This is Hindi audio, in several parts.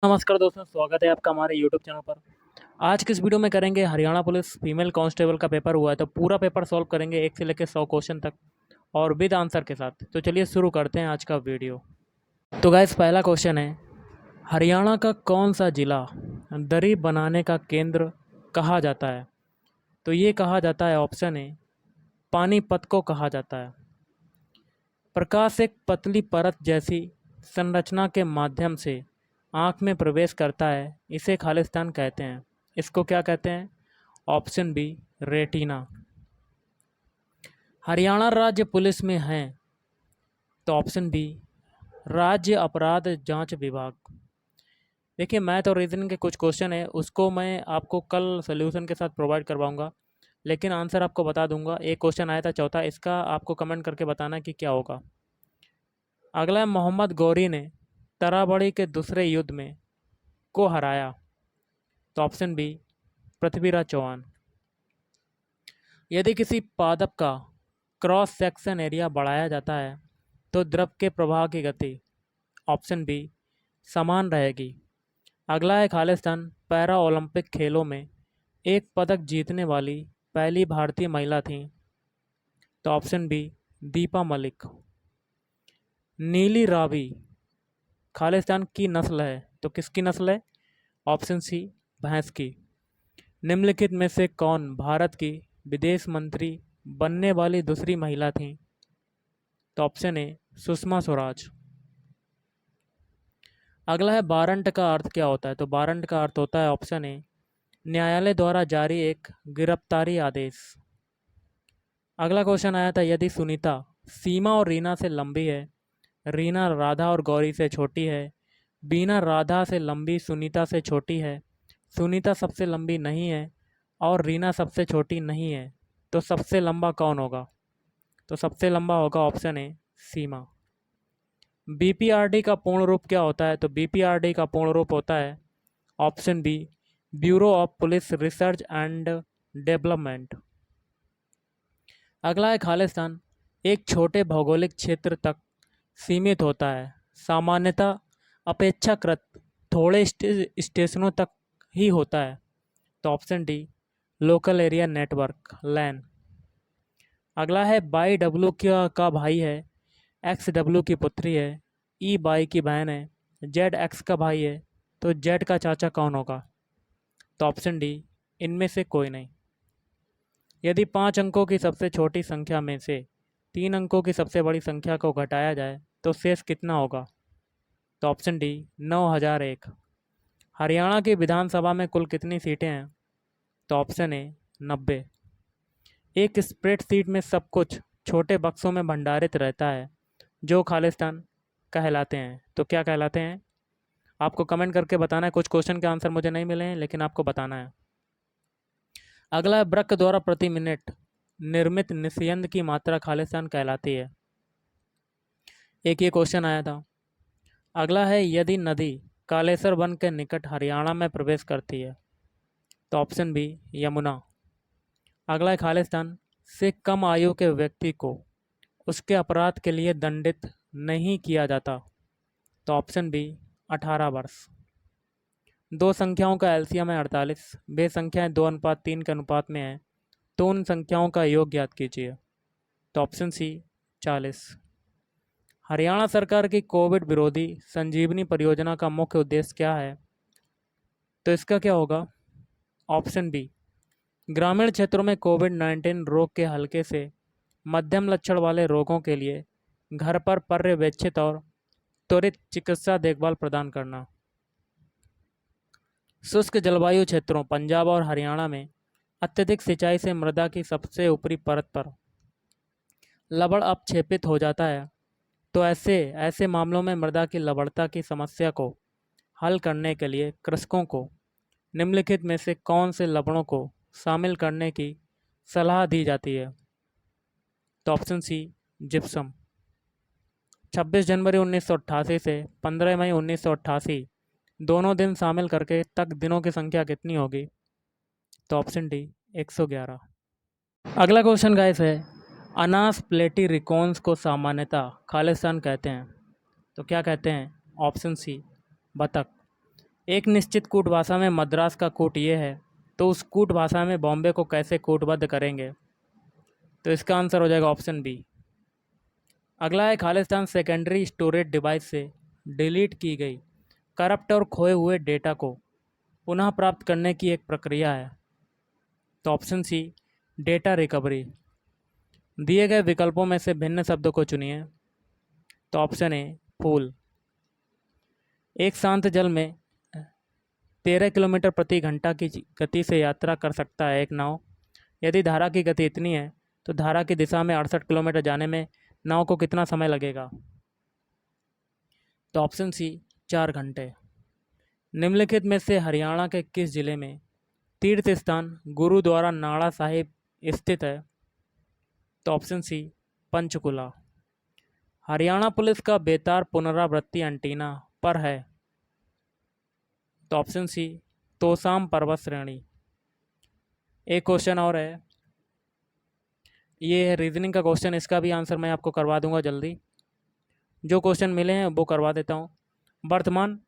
नमस्कार दोस्तों, स्वागत है आपका हमारे यूट्यूब चैनल पर। आज की इस वीडियो में करेंगे हरियाणा पुलिस फीमेल कांस्टेबल का पेपर हुआ है, तो पूरा पेपर सॉल्व करेंगे 1 से लेकर 100 क्वेश्चन तक और विद आंसर के साथ। तो चलिए शुरू करते हैं आज का वीडियो। तो गाइस, पहला क्वेश्चन है, हरियाणा का कौन सा जिला दरी बनाने का केंद्र कहा जाता है? तो ये कहा जाता है, ऑप्शन है पानीपत को कहा जाता है। प्रकाश एक पतली परत जैसी संरचना के माध्यम से आँख में प्रवेश करता है, इसे खालिस्तान कहते हैं। इसको क्या कहते हैं? Option B, retina. हरियाणा राज्य पुलिस में है, तो ऑप्शन बी, राज्य अपराध जांच विभाग। देखिए, मैथ और रीजनिंग के कुछ क्वेश्चन है, उसको मैं आपको कल सोल्यूशन के साथ प्रोवाइड करवाऊंगा, लेकिन आंसर आपको बता दूंगा। एक क्वेश्चन आया था चौथा, इसका आपको कमेंट करके बताना कि क्या होगा। अगला है, मोहम्मद गौरी ने तराबड़ी के दूसरे युद्ध में को हराया, तो ऑप्शन बी, पृथ्वीराज चौहान। यदि किसी पादप का क्रॉस सेक्शन एरिया बढ़ाया जाता है तो द्रव के प्रवाह की गति, ऑप्शन बी, समान रहेगी। अगला है, खालिस्तान पैरा ओलंपिक खेलों में एक पदक जीतने वाली पहली भारतीय महिला थी, तो ऑप्शन बी, दीपा मलिक। नीली रावी खालिस्तान की नस्ल है, तो किसकी नस्ल है? ऑप्शन सी, भैंस की। निम्नलिखित में से कौन भारत की विदेश मंत्री बनने वाली दूसरी महिला थी? तो ऑप्शन ए, सुषमा स्वराज। अगला है, वारंट का अर्थ क्या होता है? तो वारंट का अर्थ होता है, ऑप्शन ए, न्यायालय द्वारा जारी एक गिरफ्तारी आदेश। अगला क्वेश्चन आया था, यदि सुनीता सीमा और रीना से लंबी है, रीना राधा और गौरी से छोटी है, बीना राधा से लंबी सुनीता से छोटी है, सुनीता सबसे लंबी नहीं है और रीना सबसे छोटी नहीं है, तो सबसे लंबा कौन होगा? तो सबसे लंबा होगा ऑप्शन ए, सीमा। बीपीआरडी का पूर्ण रूप क्या होता है? तो बीपीआरडी का पूर्ण रूप होता है, option B, bureau of police research and development. अगला है, खालिस्तान एक छोटे भौगोलिक क्षेत्र तक सीमित होता है, सामान्यतः अपेक्षाकृत थोड़े स्टेशनों तक ही होता है, तो option D, local area network LAN. अगला है, बाई डब्ल्यू का भाई है, एक्स डब्ल्यू की पुत्री है, ई बाई की बहन है, जेड एक्स का भाई है, तो जेड का चाचा कौन होगा? तो ऑप्शन डी, इनमें से कोई नहीं। यदि 5 अंकों की सबसे छोटी संख्या में से 3 अंकों की सबसे बड़ी संख्या को घटाया जाए तो शेष कितना होगा? तो ऑप्शन डी, 9001। हरियाणा की विधानसभा में कुल कितनी सीटें हैं? तो ऑप्शन ए, 90। एक स्प्रेडशीट में सब कुछ छोटे बक्सों में भंडारित रहता है, जो खालिस्तान कहलाते हैं, तो क्या कहलाते हैं? आपको कमेंट करके बताना है। कुछ क्वेश्चन के आंसर मुझे नहीं मिले हैं, लेकिन आपको बताना है। अगला है, वृक्क द्वारा प्रति मिनट निर्मित निस्यंद की मात्रा खालिस्तान कहलाती है। एक ये क्वेश्चन आया था। अगला है, यदि नदी कालेसर वन के निकट हरियाणा में प्रवेश करती है, तो ऑप्शन बी, यमुना। अगला है, खालिस्तान से कम आयु के व्यक्ति को उसके अपराध के लिए दंडित नहीं किया जाता, तो ऑप्शन बी, 18 वर्ष। दो संख्याओं का एलसीएम है 48, वे संख्याएं 2:3 के अनुपात में हैं, तो उन संख्याओं का योग ज्ञात कीजिए, तो ऑप्शन सी, 40। हरियाणा सरकार की कोविड विरोधी संजीवनी परियोजना का मुख्य उद्देश्य क्या है? तो इसका क्या होगा? ऑप्शन बी, ग्रामीण क्षेत्रों में कोविड-19 रोग के हल्के से मध्यम लक्षण वाले रोगों के लिए घर पर पर्यवेक्षित और त्वरित चिकित्सा देखभाल प्रदान करना। शुष्क जलवायु क्षेत्रों पंजाब और हरियाणा में अत्यधिक सिंचाई से मृदा की सबसे ऊपरी परत पर लवण अपक्षेपित हो जाता है, तो ऐसे ऐसे मामलों में मृदा की लवणता की समस्या को हल करने के लिए कृषकों को निम्नलिखित में से कौन से लवणों को शामिल करने की सलाह दी जाती है? तो ऑप्शन सी, जिप्सम। 26 जनवरी 1988 से 15 मई 1988 दोनों दिन शामिल करके तक दिनों की संख्या कितनी होगी? तो ऑप्शन डी, 111। अगला क्वेश्चन गाइस है, अनास प्लेटिरिकॉन्स को सामान्यतः खालिस्तान कहते हैं, तो क्या कहते हैं? ऑप्शन सी, बतख। एक निश्चित कूट भाषा में मद्रास का कूट ये है, तो उस कूट भाषा में बॉम्बे को कैसे कूटबद्ध करेंगे? तो इसका आंसर हो जाएगा ऑप्शन बी। अगला है खालिस्तान सेकेंडरी स्टोरेज डिवाइस से डिलीट की गई करप्ट और खोए हुए डेटा को पुनः प्राप्त करने की एक प्रक्रिया है। तो ऑप्शन सी डेटा रिकवरी। दिए गए विकल्पों में से भिन्न शब्दों को चुनिए। तो ऑप्शन ए फूल। एक शांत जल में 13 किलोमीटर प्रति घंटा की गति से यात्रा कर सकता है एक नाव। यदि धारा की गति इतनी है तो धारा की दिशा में 68 किलोमीटर जाने में नाव को कितना समय लगेगा? तो ऑप्शन सी 4 घंटे। निम्नलिखित में से हरियाणा के किस जिले में तीर्थ स्थान गुरुद्वारा नाड़ा साहिब स्थित है? तो option C Panchkula. Haryana police का बेतार पुनरावृत्ति एंटीना पर है? तो ऑप्शन सी तोसाम पर्वत श्रेणी। एक क्वेश्चन और है, ये है रीजनिंग का क्वेश्चन, इसका भी आंसर मैं आपको करवा दूंगा जल्दी। जो क्वेश्चन मिले हैं वो करवा देता हूँ। वर्तमान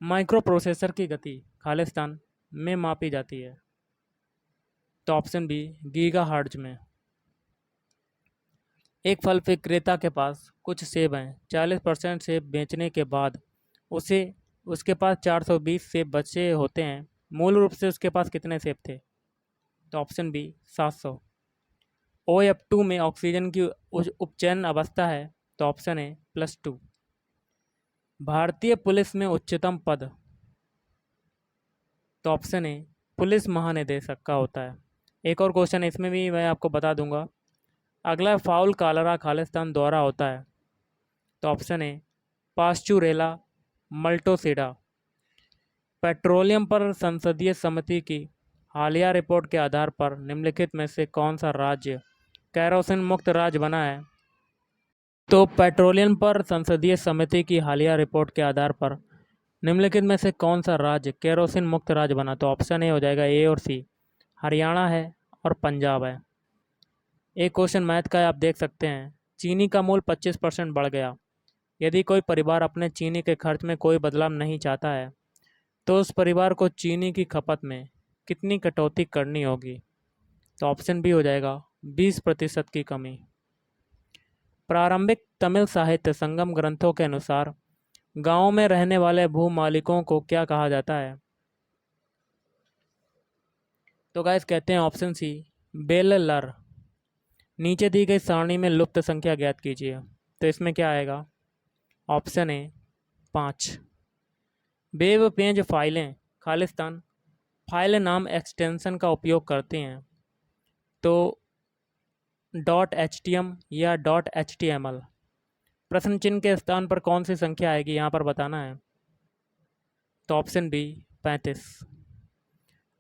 माइक्रो प्रोसेसर की गति खालिस्तान में मापी जाती है? तो ऑप्शन बी गीगा हर्ट्ज में। एक फल विक्रेता के पास कुछ सेब हैं, 40% सेब बेचने के बाद उसके पास 420 सेब बचे होते हैं। मूल रूप से उसके पास कितने सेब थे? तो ऑप्शन बी 700। OF2 में ऑक्सीजन की उपचयन अवस्था है? तो ऑप्शन ए +2। भारतीय पुलिस में उच्चतम पद? तो ऑप्शन ए पुलिस महानिदेशक का होता है। एक और क्वेश्चन इसमें भी मैं आपको बता दूंगा। अगला फाउल कालरा खालिस्तान द्वारा होता है? तो option A Pasteurella multocida. Petroleum पर संसदीय समिति की हालिया रिपोर्ट के आधार पर निम्नलिखित में से कौन सा राज्य केरोसिन मुक्त राज्य बना है? तो पेट्रोलियम पर संसदीय समिति की हालिया रिपोर्ट के आधार पर निम्नलिखित में से कौन सा राज्य केरोसिन मुक्त राज्य बना? तो ऑप्शन ए हो जाएगा ए और सी, हरियाणा है और पंजाब है। एक क्वेश्चन मैथ का है, आप देख सकते हैं। चीनी का मूल्य 25% बढ़ गया। यदि कोई परिवार अपने चीनी के खर्च में कोई बदलाव नहीं चाहता है तो उस परिवार को चीनी की खपत में कितनी कटौती करनी होगी? तो ऑप्शन बी हो जाएगा 20% की कमी। प्रारंभिक तमिल साहित्य संगम ग्रंथों के अनुसार गांव में रहने वाले भू मालिकों को क्या कहा जाता है? तो गाइस कहते हैं ऑप्शन सी बेललर। नीचे दी गई सारणी में लुप्त संख्या ज्ञात कीजिए। तो इसमें क्या आएगा? Option A 5। वेब पेज फाइलें खालिस्तान फाइल नाम एक्सटेंशन का उपयोग करते हैं? तो .htm या .html। प्रश्न चिन्ह के स्थान पर कौन सी संख्या आएगी यहाँ पर बताना है? तो ऑप्शन बी 35।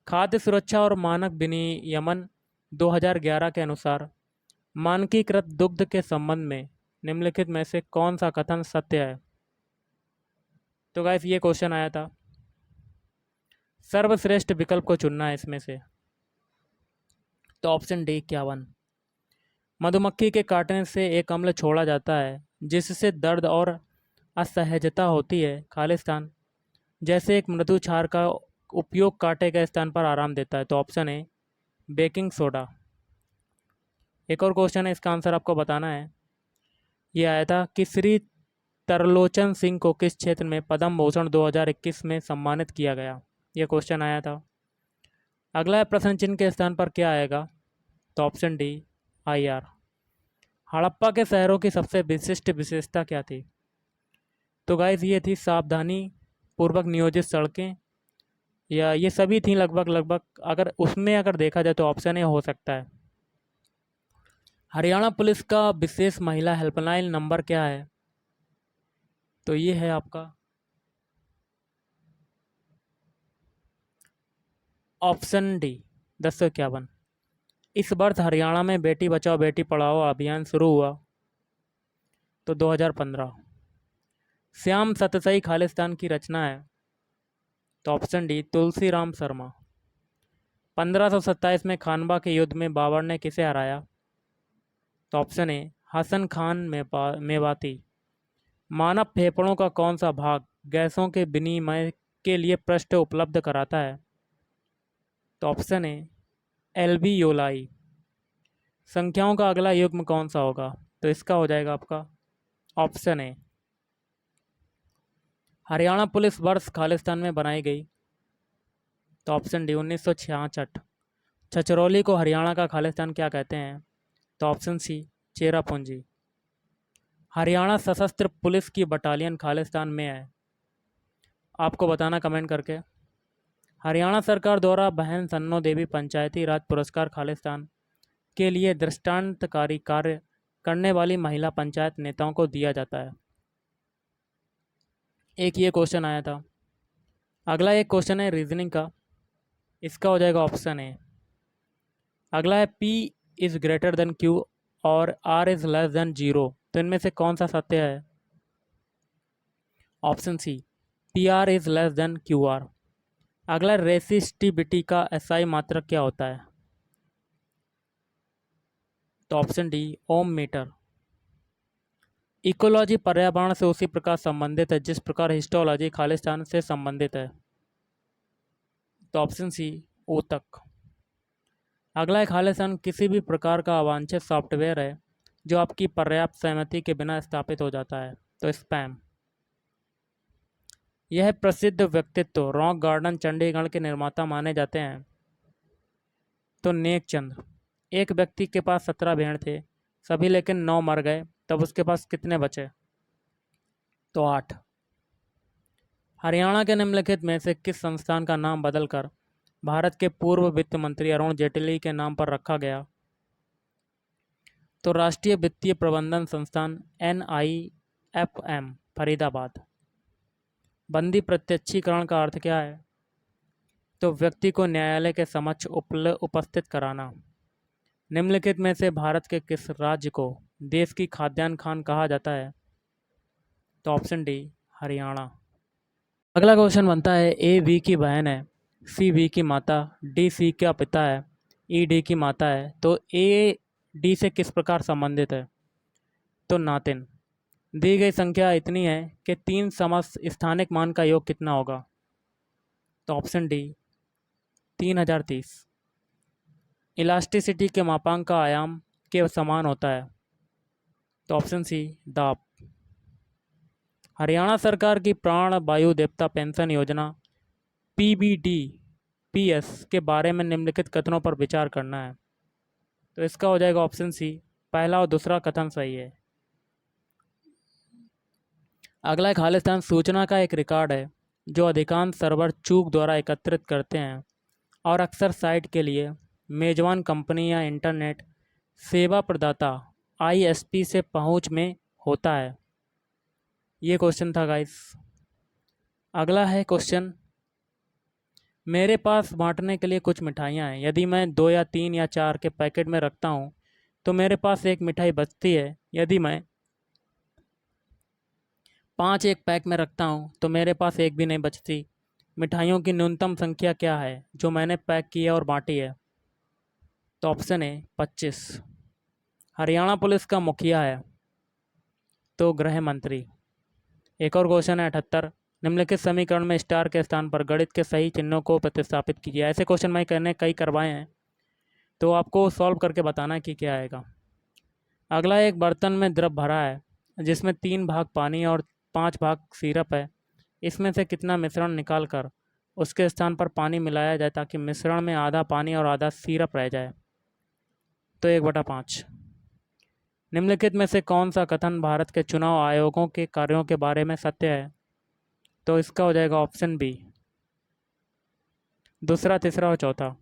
खाद्य सुरक्षा और मानक विनियमन 2011 के अनुसार मानकीकृत दुग्ध के संबंध में निम्नलिखित में से कौन सा कथन सत्य है? तो गाइस ये क्वेश्चन आया था। सर्वश्रेष्ठ विकल्प को चुनना है इसमें से। तो ऑप्शन डी 51। मधुमक्खी के काटने से एक अम्ल छोड़ा जाता है जिससे दर्द और असहजता होती है। खालिस्तान जैसे एक मृदु क्षार का उपयोग काटे गए स्थान पर आराम देता है। तो ऑप्शन ए बेकिंग सोडा। एक और क्वेश्चन है, इसका आंसर आपको बताना है। ये आया था कि श्री तरलोचन सिंह को किस क्षेत्र में पद्म भूषण 2021 में सम्मानित किया गया? ये क्वेश्चन आया था। अगला प्रश्न चिन्ह के स्थान पर क्या आएगा? तो ऑप्शन डी IR। हड़प्पा के शहरों की सबसे विशिष्ट विशेषता क्या थी? तो गाइस ये थी सावधानी पूर्वक नियोजित सड़कें, या ये सभी थी लगभग। अगर देखा जाए तो ऑप्शन ए हो सकता है। हरियाणा पुलिस का विशेष महिला हेल्पलाइन नंबर क्या है? तो ये है आपका ऑप्शन डी 1051। इस वर्ष हरियाणा में बेटी बचाओ बेटी पढ़ाओ अभियान शुरू हुआ? तो 2015। श्याम सतसई खालिस्तान की रचना है? तो ऑप्शन डी तुलसी राम शर्मा। 1527 में खानवा के युद्ध में बाबर ने किसे हराया? तो ऑप्शन ए हसन खान मेवाती। मानव फेफड़ों का कौन सा भाग गैसों के विनिमय के लिए पृष्ठ उपलब्ध कराता है? तो ऑप्शन ए एल्वियोलाई। संख्याओं का अगला युग्म कौन सा होगा? तो इसका हो जाएगा आपका ऑप्शन ए। हरियाणा पुलिस वर्ष खालिस्तान में बनाई गई? तो ऑप्शन डी 1966। छछरौली को हरियाणा का खालिस्तान क्या कहते हैं? तो ऑप्शन सी चेरापूंजी। हरियाणा सशस्त्र पुलिस की बटालियन खालिस्तान में है? आपको बताना कमेंट करके। हरियाणा सरकार द्वारा बहन सन्नो देवी पंचायती राज पुरस्कार खालिस्तान के लिए दृष्टांतकारी कार्य करने वाली महिला पंचायत नेताओं को दिया जाता है। एक ये क्वेश्चन आया था। अगला एक क्वेश्चन है रीजनिंग का, इसका हो जाएगा ऑप्शन ए। अगला है P is greater than Q और R इज लेस देन 0, तो इनमें से कौन सा सत्य है? Option C PR is less than QR। अगला रेसिस्टिविटी का SI मात्रक क्या होता है? तो option D ohm metre. Ecology पर्यावरण से उसी प्रकार संबंधित है जिस प्रकार हिस्टोलॉजी खालिस्तान से संबंधित है? तो ऑप्शन सी ऊतक। अगला है खालिस्तान किसी भी प्रकार का अवांछित सॉफ्टवेयर है जो आपकी पर्याप्त सहमति के बिना स्थापित हो जाता है? तो स्पैम। यह प्रसिद्ध व्यक्तित्व रॉक गार्डन चंडीगढ़ के निर्माता माने जाते हैं? तो नेक चंद। एक व्यक्ति के पास 17 भेड़ थे, सभी लेकिन 9 मर गए, तब उसके पास कितने बचे? तो 8। हरियाणा के निम्नलिखित में से किस संस्थान का नाम बदलकर भारत के पूर्व वित्त मंत्री अरुण जेटली के नाम पर रखा गया? तो राष्ट्रीय वित्तीय प्रबंधन संस्थान NIFM फरीदाबाद। बंदी प्रत्यक्षीकरण का अर्थ क्या है? तो व्यक्ति को न्यायालय के समक्ष उपस्थित कराना। निम्नलिखित में से भारत के किस राज्य को देश की खाद्यान्न खान कहा जाता है? तो ऑप्शन डी हरियाणा। अगला क्वेश्चन बनता है A V की बहन है, C V की माता, D C का पिता है, E D की माता है, तो A D से किस प्रकार संबंधित है? तो नातिन। दी गई संख्या इतनी है कि 3 समस्त स्थानिक मान का योग कितना होगा? तो ऑप्शन डी 3030। इलास्टिसिटी के मापांक का आयाम के समान होता है? तो ऑप्शन सी दाब। हरियाणा सरकार की प्राण वायु देवता पेंशन योजना PBDPS के बारे में निम्नलिखित कथनों पर विचार करना है? तो इसका हो जाएगा ऑप्शन सी पहला और दूसरा कथन सही है। अगला खालिस्तान सूचना का एक रिकॉर्ड है जो अधिकांश सर्वर चूक द्वारा एकत्रित करते हैं और अक्सर साइट के लिए मेजबान कंपनी या इंटरनेट सेवा प्रदाता ISP से पहुंच में होता है। ये क्वेश्चन था गाइस। अगला है क्वेश्चन, मेरे पास बांटने के लिए कुछ मिठाइयाँ हैं, यदि मैं 2 या 3 या 4 के पैकेट में रखता हूँ तो मेरे पास एक मिठाई बचती है, यदि मैं 5 एक पैक में रखता हूँ तो मेरे पास एक भी नहीं बचती। मिठाइयों की न्यूनतम संख्या क्या है जो मैंने पैक की है और बांटी है? तो ऑप्शन ए 25। हरियाणा पुलिस का मुखिया है? तो गृह मंत्री। एक और क्वेश्चन है 78। निम्नलिखित समीकरण में स्टार के स्थान पर गणित के सही चिन्हों को प्रतिस्थापित कीजिए। ऐसे क्वेश्चन मैं कई करवाए हैं, तो आपको सॉल्व करके बताना है कि क्या आएगा। अगला एक बर्तन में द्रव भरा है जिसमें 3 भाग पानी और 5 भाग सिरप है। इसमें से कितना मिश्रण निकाल कर उसके स्थान पर पानी मिलाया जाए ताकि मिश्रण में आधा पानी और आधा सिरप रह जाए? तो 1/5। निम्नलिखित में से कौन सा कथन भारत के चुनाव आयोगों के कार्यों के बारे में सत्य है? तो इसका हो जाएगा ऑप्शन बी दूसरा, तीसरा और चौथा।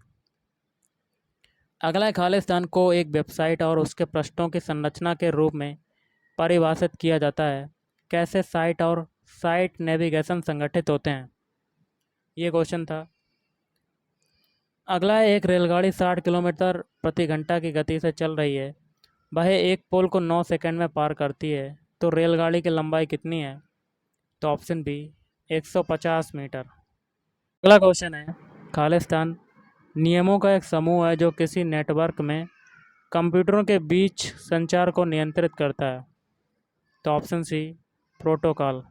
अगला खालिस्तान को एक वेबसाइट और उसके पृष्ठों की संरचना के रूप में परिभाषित किया जाता है? कैसे साइट और साइट नेविगेशन संगठित होते हैं? ये क्वेश्चन था। अगला एक रेलगाड़ी 60 किलोमीटर प्रति घंटा की गति से चल रही है, वह एक पोल को 9 सेकंड में पार करती है, तो रेलगाड़ी की लंबाई कितनी है? तो ऑप्शन बी 150 मीटर। अगला क्वेश्चन है, खालिस्तान नियमों का एक समूह है जो किसी नेटवर्क में कंप्यूटरों के बीच संचार को नियंत्रित करता है? तो ऑप्शन सी प्रोटोकॉल।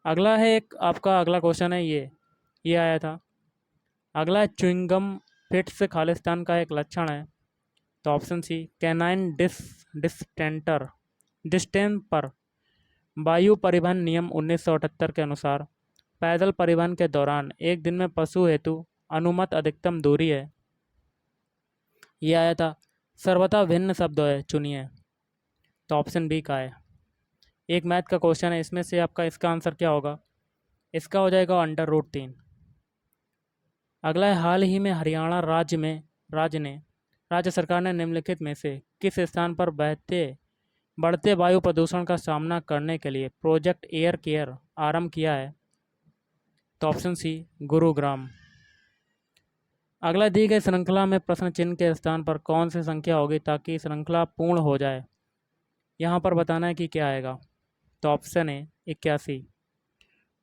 अगला है एक आपका अगला क्वेश्चन है ये आया था। अगला है च्युइंगम फिट्स खालिस्तान का एक लक्षण है। तो ऑप्शन सी कैनाइन डिस्टेंटर डिस्टेंपर। वायु परिवहन नियम 1978 के अनुसार पैदल परिवहन के दौरान एक दिन में पशु हेतु अनुमत अधिकतम दूरी है। ये आया था। सर्वथा भिन्न शब्द है, चुनिए। तो ऑप्शन बी का है। एक मैथ का क्वेश्चन है, इसमें से आपका इसका आंसर क्या होगा? इसका हो जाएगा √3। अगला है हाल ही में हरियाणा राज्य सरकार ने निम्नलिखित में से किस स्थान पर बढ़ते वायु प्रदूषण का सामना करने के लिए प्रोजेक्ट एयर केयर आरंभ किया है? तो ऑप्शन सी गुरुग्राम। अगला दी गई श्रृंखला में प्रश्न चिन्ह के स्थान पर कौन सी संख्या होगी ताकि श्रृंखला पूर्ण हो जाए? यहाँ पर बताना है कि क्या आएगा। तो ऑप्शन ए 81।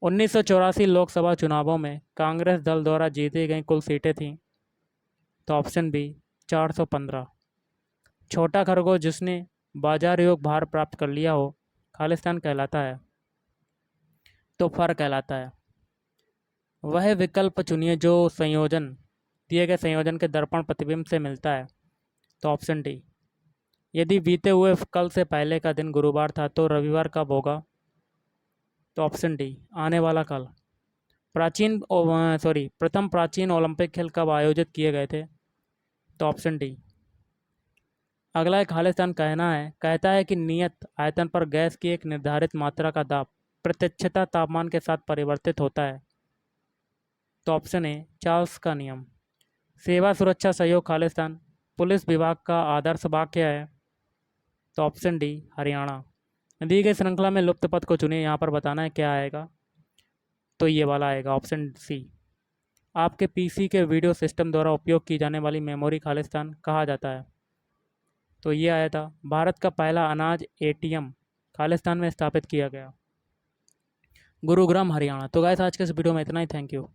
1984 लोकसभा चुनावों में कांग्रेस दल द्वारा जीती गई कुल सीटें थीं। तो ऑप्शन बी 415। छोटा खरगोश जिसने बाजार योग भार प्राप्त कर लिया हो खालिस्तान कहलाता है? तो फर कहलाता है। वह विकल्प चुनिए जो दिए गए संयोजन के दर्पण प्रतिबिंब से मिलता है। तो ऑप्शन डी। यदि बीते हुए कल से पहले का दिन गुरुवार था तो रविवार कब होगा? तो ऑप्शन डी आने वाला कल। प्रथम प्राचीन ओलंपिक खेल कब आयोजित किए गए थे? तो ऑप्शन डी। अगला एक खालिस्तान कहता है कि नियत आयतन पर गैस की एक निर्धारित मात्रा का दाब प्रत्यक्षता तापमान के साथ परिवर्तित होता है। तो ऑप्शन ए चार्ल्स का नियम। सेवा सुरक्षा सहयोग खालिस्तान पुलिस विभाग का आदर्श वाक्य है। तो ऑप्शन डी हरियाणा। दी गई श्रृंखला में लुप्त पद को चुनिए, यहाँ पर बताना है क्या आएगा। तो ये वाला आएगा ऑप्शन सी। आपके पीसी के वीडियो सिस्टम द्वारा उपयोग की जाने वाली मेमोरी खालिस्तान कहा जाता है। तो ये आया था। भारत का पहला अनाज एटीएम खालिस्तान में स्थापित किया गया। गुरुग्राम हरियाणा। तो गाइस आज के इस वीडियो में इतना ही। Thank you.